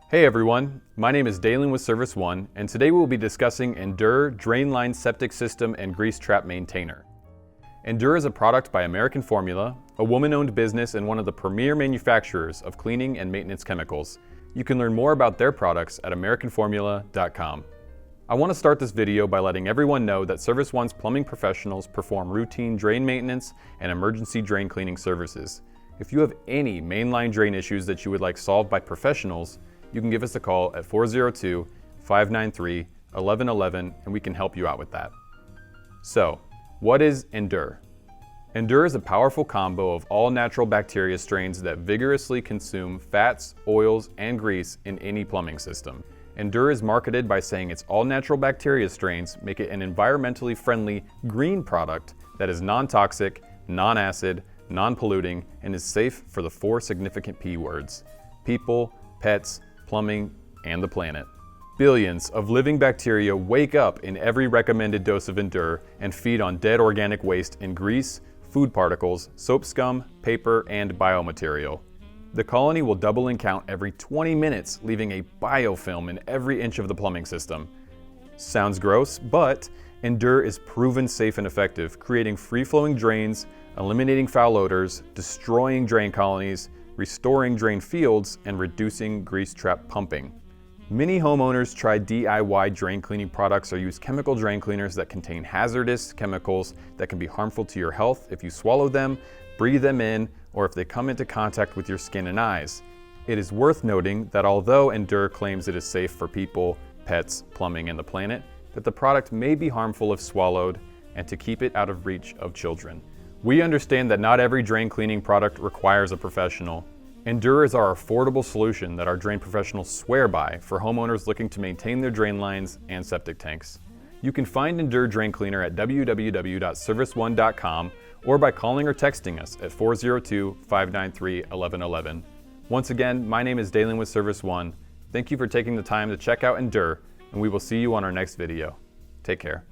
Hey everyone, my name is Dalen with ServiceOne, and today we will be discussing Endure Drainline Septic System and Grease Trap Maintainer. Endure is a product by American Formula, a woman-owned business and one of the premier manufacturers of cleaning and maintenance chemicals. You can learn more about their products at americanformula.com. I want to start this video by letting everyone know that ServiceOne's plumbing professionals perform routine drain maintenance and emergency drain cleaning services. If you have any mainline drain issues that you would like solved by professionals, you can give us a call at 402-593-1111 and we can help you out with that. So, what is Endure? Endure is a powerful combo of all natural bacteria strains that vigorously consume fats, oils, and grease in any plumbing system. Endure is marketed by saying its all natural bacteria strains make it an environmentally friendly green product that is non-toxic, non-acid, non-polluting, and is safe for the 4 significant P words: people, pets, plumbing, and the planet. Billions of living bacteria wake up in every recommended dose of Endure and feed on dead organic waste in grease, food particles, soap scum, paper, and biomaterial. The colony will double in count every 20 minutes, leaving a biofilm in every inch of the plumbing system. Sounds gross, but Endure is proven safe and effective, creating free-flowing drains, eliminating foul odors, destroying drain colonies, restoring drain fields, and reducing grease trap pumping. Many homeowners try DIY drain cleaning products or use chemical drain cleaners that contain hazardous chemicals that can be harmful to your health if you swallow them, breathe them in, or if they come into contact with your skin and eyes. It is worth noting that although Endure claims it is safe for people, pets, plumbing, and the planet, that the product may be harmful if swallowed, and to keep it out of reach of children. We understand that not every drain cleaning product requires a professional. Endure is our affordable solution that our drain professionals swear by for homeowners looking to maintain their drain lines and septic tanks. You can find Endure Drain Cleaner at www.serviceone.com or by calling or texting us at 402-593-1111. Once again, my name is Dalen with ServiceOne. Thank you for taking the time to check out Endure, and we will see you on our next video. Take care.